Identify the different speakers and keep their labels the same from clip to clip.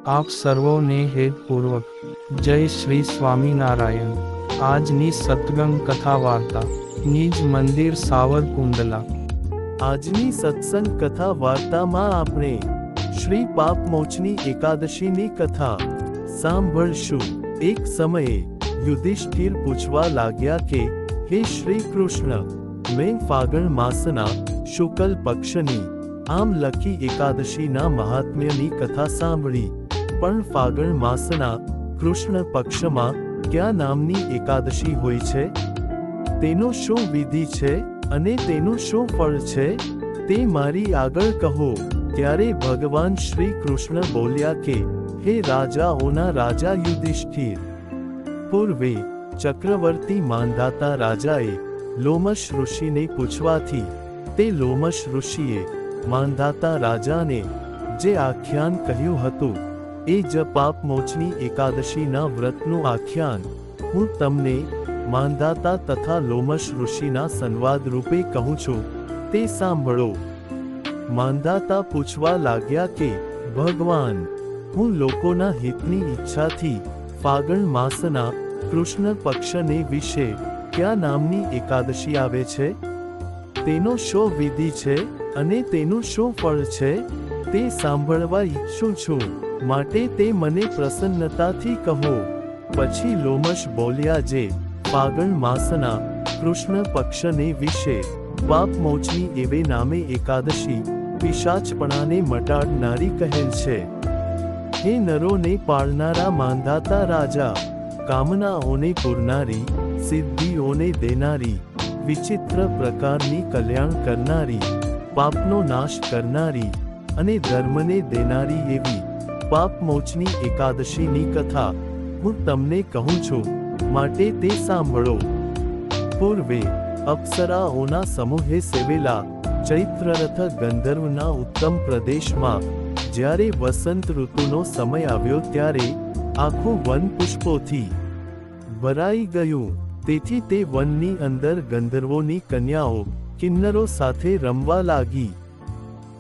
Speaker 1: આપ સર્વોને હેતપૂર્વક જય શ્રી સ્વામિનારાયણ। આજની સત્સંગ કથા વાર્તા નિજ મંદિર સાવરકુંડલા।
Speaker 2: આજની સત્સંગ કથા વાર્તામાં આપણે શ્રી પાપમોચની એકાદશીની કથા સાંભળશું। એક સમયે યુધિષ્ઠિર પૂછવા લાગ્યા કે હે શ્રી કૃષ્ણ, મેં ફાગણ માસના શુક્લ પક્ષની આમ લખી એકાદશીના મહાત્મ્યની કથા સાંભળી, પણ ફાગણ માસના કૃષ્ણ પક્ષમાં કયા નામની એકાદશી હોય છે? તેનો શું વિધિ છે અને તેનું શું ફળ છે તે મારી આગળ કહો। ત્યારે ભગવાન શ્રી કૃષ્ણ બોલ્યા કે હે રાજાઓના રાજા યુધિષ્ઠિર, પૂર્વે ચક્રવર્તી માંધાતા રાજાએ લોમશ ઋષિને પૂછવાથી તે લોમશ ઋષિએ માંધાતા રાજાને જે આખ્યાન કહ્યું હતું એ જ પાપમોચની એકાદશીના વ્રતનું આખ્યાન હું તમને માંધાતા તથા લોમશ ઋષિના સંવાદ રૂપે કહું છું, તે સાંભળો। માંધાતા પૂછવા લાગ્યા કે ભગવાન, હું લોકોના હિતની ઈચ્છાથી ફાગણ માસના કૃષ્ણ પક્ષને વિશે કયા નામની એકાદશી આવે છે? તેનો શો વિધિ છે અને તેનું શું ફળ છે તે સાંભળવા ઈચ્છું છું, માટે તે મને પ્રસન્નતાથી કહો। પછી લોમશ બોલ્યા, જે ફાગણ માસના કૃષ્ણ પક્ષને વિશે પાપમોચની એવે નામે એકાદશી પિશાચપણાને મટાડનારી કહેલ છે। હે નરોને પાળનારા માંધાતા રાજા, કામનાઓને પૂરનારી, સિદ્ધિઓને દેનારી, વિચિત્ર પ્રકારની કલ્યાણ કરનારી, પાપનો નાશ કરનારી અને ધર્મને દેનારી એવી પાપમોચની એકાદશીની કથા હું તમને કહું છું, માટે તે સાંભળો। પૂર્વે અપ્સરાઓના સમૂહે સેવેલા ચૈત્રરથ ગંધર્વના ઉત્તમ પ્રદેશમાં જ્યારે વસંત ઋતુનો સમય આવ્યો ત્યારે આખું વન પુષ્પોથી ભરાઈ ગયું। તેથી તે વનની અંદર ગંધર્વોની કન્યાઓ કિન્નરો સાથે રમવા લાગી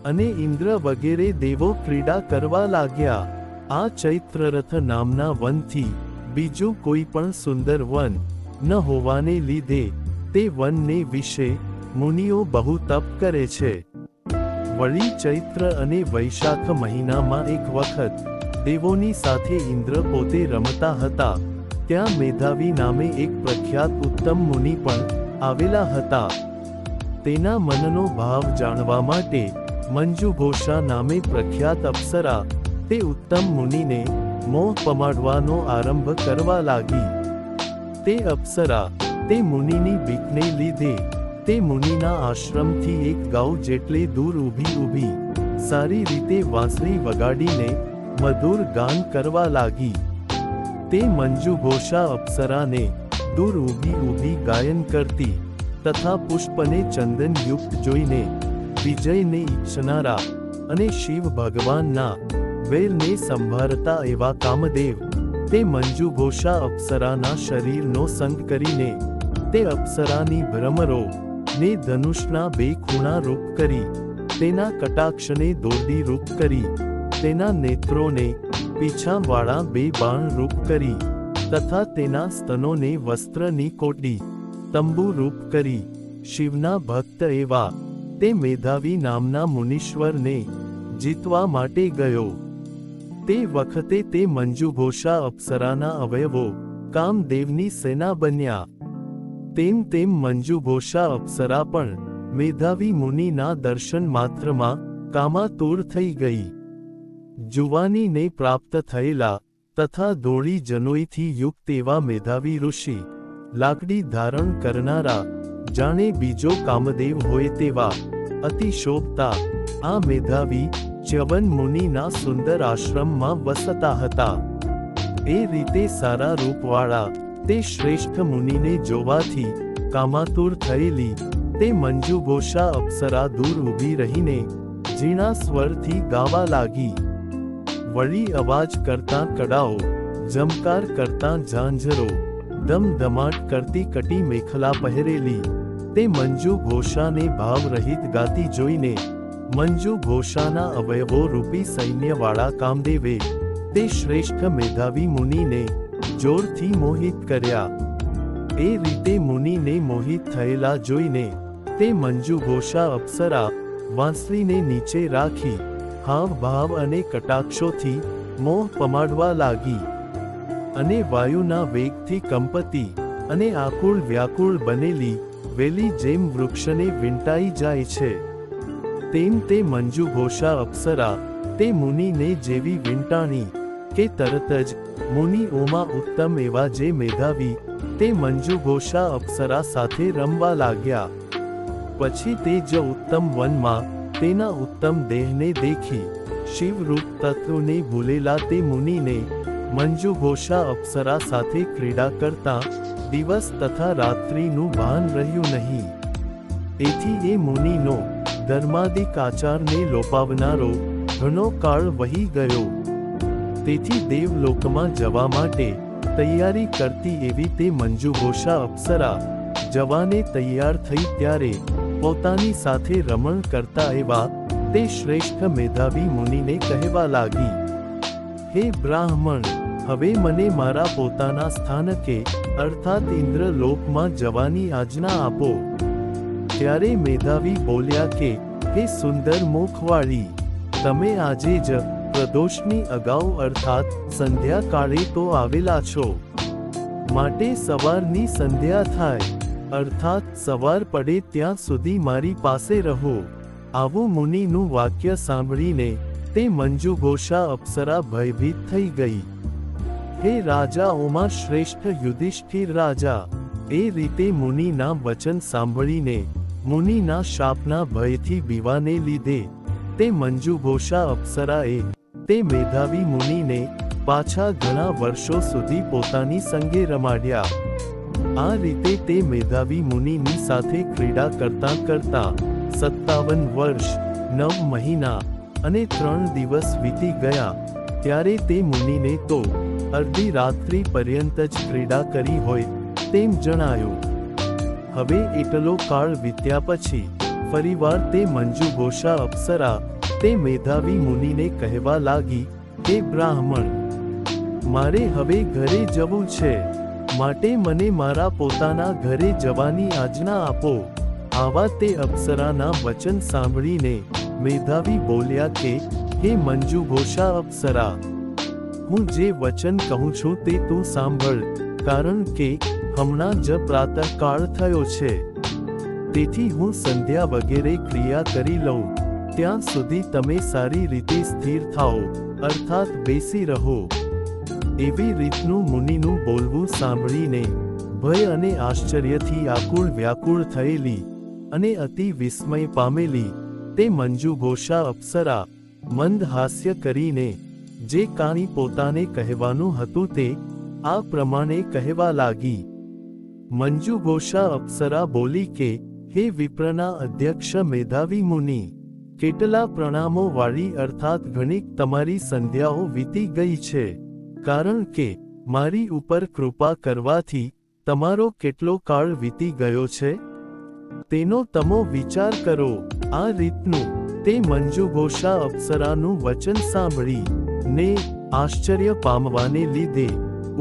Speaker 2: અને ઇન્દ્ર વગેરે દેવો ક્રીડા કરવા લાગ્યા। આ ચૈત્રરથ નામના વનથી બીજું કોઈ પણ સુંદર વન ન હોવાને લીધે તે વનને વિશે મુનિઓ બહુ તપ કરે છે। વળી ચૈત્ર અને વૈશાખ મહિનામાં એક વખત દેવોની સાથે ઇન્દ્ર પોતે રમતા હતા, ત્યાં મેધાવી નામે એક પ્રખ્યાત ઉત્તમ મુનિ પણ આવેલા હતા। તેના મનનો ભાવ જાણવા માટે મંજુઘોષા નામે પ્રખ્યાત અપ્સરા તે ઉત્તમ મુનિને મોહ પમાડવાનો આરંભ કરવા લાગી। તે અપ્સરા તે મુનિની બીકને લીધે તે મુનિના આશ્રમથી એક ગાઉ જેટલે દૂર ઊભી સારી રીતે વાંસળી વગાડીને મધુર ગાન કરવા લાગી। તે મંજુઘોષા અપ્સરાને દૂર ઊભી ગાયન કરતી તથા પુષ્પને ચંદન યુક્ત જોઈને વિજયને ઈચ્છનારા અને શિવ ભગવાનના વેરને સંભાળતા એવા કામદેવ તે મંજુઘોષા અપ્સરાના શરીરનો સંગ કરીને તે અપ્સરાની ભ્રમરો ને ધનુષના બે ખૂણા રૂપ કરી, તેના કટાક્ષને દોરડી રૂપ કરી, તેના નેત્રોને પીછાવાળા બે બાણ રૂપ કરી તથા તેના સ્તનોને વસ્ત્રની કોટી તંબુ રૂપ કરી શિવના ભક્ત એવા તે મેધાવી નામના મુનીશ્વરને જીતવા માટે ગયો। તે વખતે તે મંજુઘોષા અપ્સરાના અવયવો કામદેવની સેના બન્યા। તેમ તેમ મંજુઘોષા અપ્સરા પણ મેધાવી મુનિના દર્શન માત્રમાં કામાતુર થઈ ગઈ। જુવાનીને પ્રાપ્ત થયેલા તથા ધોળી જનોઈથી યુક્ત એવા મેધાવી ઋષિ, લાકડી ધારણ કરનારા, જાણે બીજો કામદેવ હોય તેવા અતિ શોભતા આ મેધાવી ચ્યવન મુનિના સુંદર આશ્રમમાં વસતા હતા। એ રીતે સારા રૂપવાળા તે શ્રેષ્ઠ મુનિને જોવાથી કામાતુર થયેલી તે મંજુઘોષા અપ્સરા દૂર ઊભી રહીને ઝીણા સ્વરથી ગાવા લાગી। વળી અવાજ કરતા કડાઓ, જમકાર કરતા ઝાંઝરો, ધમધમાટ કરતી કટી મેખલા પહેરેલી તે મંજુઘોષાને ભાવરહિત ગાતી જોઈને મંજુઘોષાના અવયવો રૂપી સૈન્યવાળા કામદેવે તે શ્રેષ્ઠ મેધાવી મુનિને જોરથી મોહિત કર્યા. એ રીતે મુનિને મોહિત થયેલા જોઈને તે મંજુઘોષા અપ્સરા વાંસળીને નીચે રાખી હાવ ભાવ અને કટાક્ષોથી મોહ પમાડવા લાગી, અને વાયુના વેગથી કંપતી અને આકુળ વ્યાકુળ બનેલી વેલી જેમ વૃક્ષને વીંટાઈ જાય છે, તેમ તે મંજુઘોષા અપ્સરા તે મુનિને જેવી વીંટાણી કે તરત જ મુનિઓમાં ઉત્તમ એવા જે મેધાવી તે મંજુઘોષા અપ્સરા સાથે રમવા લાગ્યા. પછી તે જ ઉત્તમ વનમાં તેના ઉત્તમ દેહને દેખી શિવરૂપ તત્વને ભૂલેલા તે મુનિને મંજુઘોષા અપ્સરા સાથે ક્રીડા કરતા દિવસ તથા રાત્રિનું ભાન રહ્યું નહીં. એથી એ મુનિનો ધર્માદિક આચારને લોપાવનારો ઘણો કાળ વહી ગયો. તેથી દેવલોકમાં જવા માટે તૈયારી કરતી એવી તે મંજુઘોષા અપ્સરા જવાને તૈયાર થઈ ત્યારે પોતાની સાથે રમણ કરતા એવા તે શ્રેષ્ઠ મેધાવી મુનિને કહેવા લાગી, હે બ્રાહ્મણ, હવે મને મારા પોતાના સ્થાનકે અર્થાત ઇન્દ્રલોકમાં જવાની આજ્ઞા આપો. ત્યારે મેધાવી બોલ્યા કે, હે સુંદર મુખવાળી, તમે આજે જ પ્રદોષની અગાઉ અર્થાત સંધ્યા કાળે તો આવેલા છો, માટે સવારની સંધ્યા થાય અર્થાત સવાર પડે ત્યાં સુધી મારી પાસે રહો. આવું મુનિનું વાક્ય સાંભળીને તે મંજુઘોષા અપ્સરા ભયભીત થઈ ગઈ. હે રાજાઓમાં શ્રેષ્ઠ યુધિષ્ઠિર રાજા, એ રીતે મુનિના વચન સાંભળીને મુનિના શાપના ભયથી બીવાને લીધે તે મંજુઘોષા અપ્સરાએ તે મેધાવી મુનિને પાછા ઘણા વર્ષો સુધી પોતાની સંગે રમાડ્યા. આ રીતે તે મેધાવી મુનિની સાથે ક્રીડા કરતા કરતા 57 વર્ષ 9 મહિના અને 3 દિવસ વીતી ગયા. ત્યારે તે મુનિને તો અડધી રાત્રિ પર્યંત જ ક્રીડા કરી હોય તેમ જણાયું. હવે એટલો કાળ વીત્યા પછી ફરીવાર તે મંજુઘોષા અપ્સરા તે મેધાવી મુનિને કહેવા લાગી, હે બ્રાહ્મણ, મારે હવે ઘરે જવું છે, માટે મને મારા પોતાના ઘરે જવાની આજ્ઞા આપો. આવા તે અપ્સરાના વચન સાંભળીને મેધાવી બોલ્યા કે, હે મંજુઘોષા અપ્સરા, હું જે વચન કહું છું તે તું સાંભળ, કારણ કે હમણાં જ પ્રાતઃકાળ થયો છે. તેથી હું સંધ્યા વગેરે ક્રિયા કરી લઉં ત્યાં સુધી તમે સારી રીતે સ્થિર થાઓ અર્થાત બેસી રહો. એવી રીતનું મુનિનું બોલવું સાંભળીને ભય અને આશ્ચર્યથી આકુળ વ્યાકુળ થયેલી અને અતિ વિસ્મય પામેલી તે મંજુઘોષા અપ્સરા મંદ હાસ્ય કરીને જે કાંઈ પોતાને કહેવાનું હતું તે આ પ્રમાણે કહેવા લાગી. મંજુઘોષા અપ્સરા બોલી કે, હે વિપ્રના અધ્યક્ષ મેધાવી મુનિ, કેટલા પ્રણામો વાળી અર્થાત ઘણીક તમારી સંધ્યાઓ વીતી ગઈ છે, કારણ કે મારી ઉપર કૃપા કરવાથી તમારો કેટલો કાળ વીતી ગયો છે તેનો તમો વિચાર કરો. આ રીતનું તે મંજુઘોષા અપ્સરાનું વચન સાંભળી ને આશ્ચર્ય પામવાને લીધે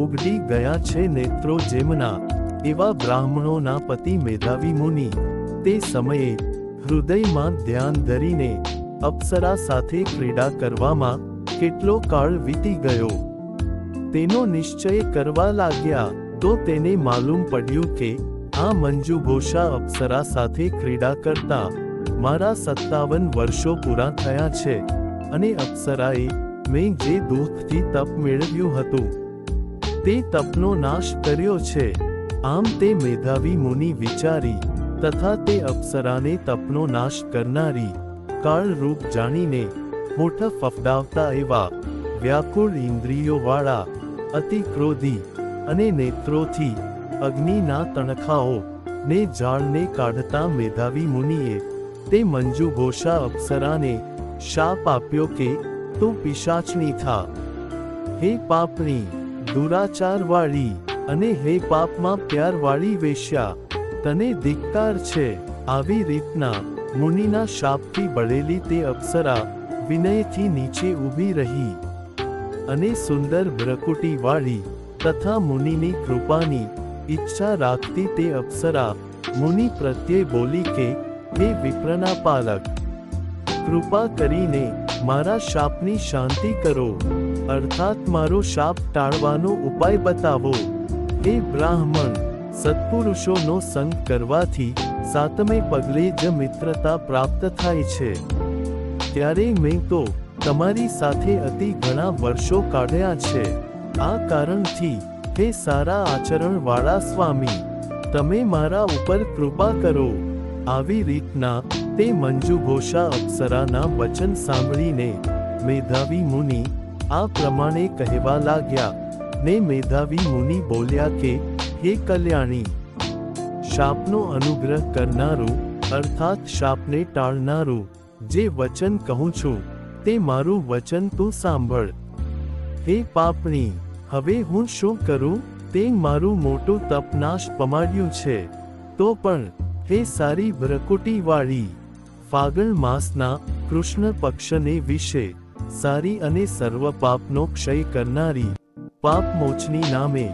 Speaker 2: ઉગડી ગયા છે નેત્રો જેમના એવા બ્રાહ્મણોના પતિ મેધાવી મુનિ તે સમયે હૃદયમાં ધ્યાન ધરીને અપ્સરા સાથે ક્રીડા કરવામાં કેટલો કાળ વીતી ગયો તેનો નિશ્ચય કરવા લાગ્યા. તો તેને માલુમ પડ્યું કે આ મંજુઘોષા અપ્સરા સાથે ક્રીડા કરતા મારા 57 વર્ષો પૂરા થયા છે, અને અપ્સરાએ મેં જે દુઃખથી તપ મેળવ્યું હતું તે તપનો નાશ કર્યો છે. આમ તે મેધાવી મુનિ વિચારી તથા તે અપ્સરાને તપનો નાશ કરનારી કાળરૂપ જાણીને હોઠ ફફડાવતા એવા વ્યાકુળ ઇન્દ્રિયોવાળા અતિ ક્રોધી અને નેત્રોથી અગ્નિના તણખાઓ ને જાળને કાઢતા મેધાવી મુનિએ તે મંજુઘોષા અપ્સરાને શાપ આપ્યો કે તું પિશાચની થા, હે પાપણી, દુરાચારવાળી અને હે પાપમાં પ્યારવાળી વેશ્યા, તને ધિક્કાર છે. આવી રીતના મુનિના શાપથી બળેલી તે અપ્સરા વિનયથી નીચે ઊભી રહી અને સુંદર ભ્રકુટીવાળી તથા મુનિની કૃપાની ઈચ્છા રાખતી તે અપ્સરા મુનિ પ્રત્યે બોલી કે, હે વિપ્રના પાલક, કૃપા કરીને મારા શાપની શાંતિ કરો, અર્થાત મારો શાપ ટાળવાનો ઉપાય બતાવો. હે બ્રાહ્મણ, સત્પુરુષોનો સંગ કરવાથી સાતમે પગલે જ મિત્રતા પ્રાપ્ત થાય છે. ત્યારે મેં તો તમારી સાથે અતિ ઘણા વર્ષો કાઢ્યા છે. આ કારણથી હે સારા આચરણવાળા સ્વામી, તમે મારા ઉપર કૃપા કરો. આવી રીતના તે મંજુઘોષા અપ્સરાના વચન સાંભળીને મેધાવી મુનિ આ પ્રમાણે કહેવા લાગ્યા. ને મેધાવી મુનિ બોલ્યા કે, હે કલ્યાણી, શાપનો અનુગ્રહ કરનારું અર્થાત શાપને ટાળનારું જે વચન કહું છું તે મારું વચન તું સાંભળ. હે પાપણી, હવે હું શું કરું? તે મારું મોટું તપનાશ પમાડ્યું છે. તો પણ હે સારી ભ્રકુટીવાળી, ફાગણ માસના કૃષ્ણ પક્ષને વિશે સારી અને સર્વ પાપનો ક્ષય કરનારી પાપ મોચની નામે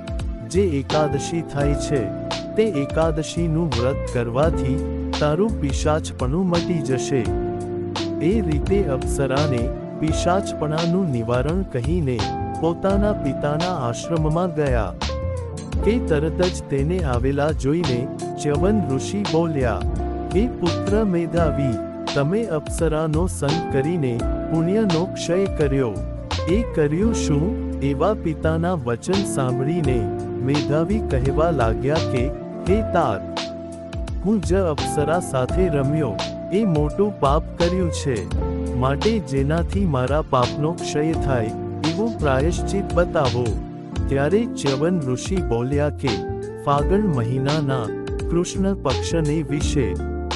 Speaker 2: જે એકાદશી થાય છે તે એકાદશીનું વ્રત કરવાથી તારું પિશાચપણું મટી જશે. એ રીતે અપ્સરાને પિશાચપણાનું નિવારણ કહીને પોતાના પિતાના આશ્રમમાં ગયા કે તરત જ તેને આવેલા જોઈને ચ્યવન ઋષિ બોલ્યા, હે પુત્ર મેધાવી, તમે અપ્સરાનો સંગ કરીને પુણ્યનો ક્ષય કર્યો. એ કર્યું શું? એવા પિતાના વચન સાંભળીને મેધાવી કહેવા લાગ્યા કે, હે તાત, હું જ અપ્સરા સાથે રમ્યો એ મોટું પાપ કર્યું છે. માટે જેનાથી મારા પાપનો ક્ષય થાય એવું પ્રાયશ્ચિત બતાવો. ત્યારે ચ્યવન ઋષિ બોલ્યા કે, ફાગણ મહિનાના કૃષ્ણ પક્ષને વિશે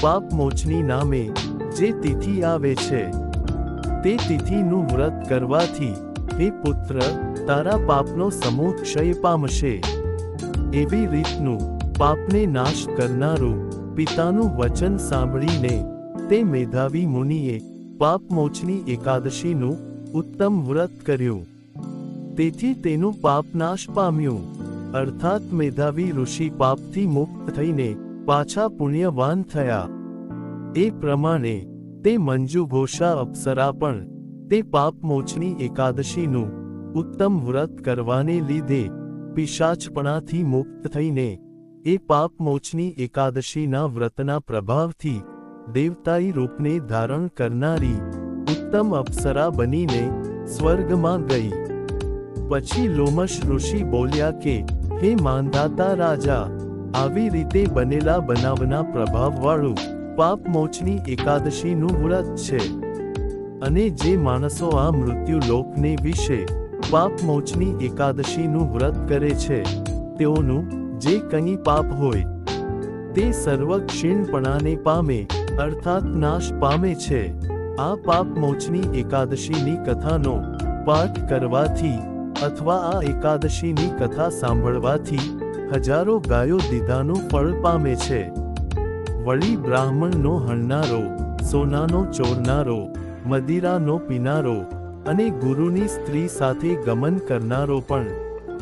Speaker 2: પાપ મોચની નામે જે તિથિ આવે છે તે તિથિનું વ્રત કરવાથી હે પુત્ર, તારા પાપનો સમૂહ ક્ષય પામશે. એવી રીતનું પાપને નાશ કરનારું પિતાનું વચન સાંભળીને તે મેધાવી મુનિએ પાપ મોચની એકાદશીનું ઉત્તમ વ્રત કર્યું. તેથી તેનું પાપ નાશ પામ્યું. અર્થાત મેધાવી ઋષિ પાપથી મુક્ત થઈને પાછા પુણ્યવાન થયા. એ પ્રમાણે તે મંજુઘોષા અપ્સરા પણ તે પાપ મોચની એકાદશીનું ઉત્તમ વ્રત કરવાને લીધે પિશાચપણાથી મુક્ત થઈને એ પાપ મોચની એકાદશીના વ્રતના પ્રભાવથી દેવતાઈ રૂપને ધારણ કરનારી ઉત્તમ અપ્સરા બનીને સ્વર્ગમાં ગઈ. પછી લોમશ ઋષિ બોલ્યા કે, હે માંધાતા રાજા, આવી રીતે બનેલા બનાવના પ્રભાવવાળું પાપ મોચની એકાદશીનું વ્રત છે. અને જે માણસો આ મૃત્યુ લોકને વિશે પાપ મોચની એકાદશીનું વ્રત કરે છે તેઓનું જે કંઈ પાપ હોય તે સર્વ ક્ષીણપણાને પામે અર્થાત નાશ પામે છે. આ પાપ મોચની એકાદશીની કથાનો પાઠ કરવાથી અથવા આ એકાદશીની કથા સાંભળવાથી હજારો ગાયો દીધાનું ફળ પામે છે. વળી બ્રાહ્મણનો હણનારો, સોનાનો ચોરનારો, મદિરાનો પીનારો અને ગુરુની સ્ત્રી સાથે ગમન કરનારો પણ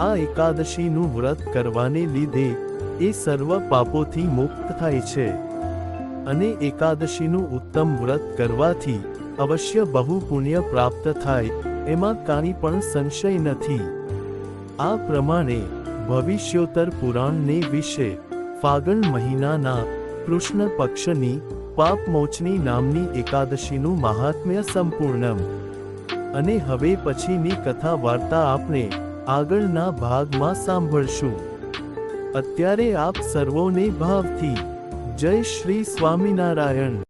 Speaker 2: આ એકાદશીનું વ્રત કરવાને લીધે એ સર્વ પાપોથી મુક્ત થાય છે. અને એકાદશીનું ઉત્તમ વ્રત કરવાથી અવશ્ય બહુ પુણ્ય પ્રાપ્ત થાય એમાં કાંઈ પણ સંશય નથી. આ પ્રમાણે ભવિષ્યોત્તર પુરાણને વિશે ફાગણ મહિનાના કૃષ્ણ પક્ષની પાપ મોચની નામની એકાદશીનું મહાત્મ્ય સંપૂર્ણમ. અને હવે પછીની કથા વાર્તા આપણે આગળના ભાગમાં સાંભળશું. અત્યારે આપ સર્વોને ભાવથી જય શ્રી સ્વામિનારાયણ.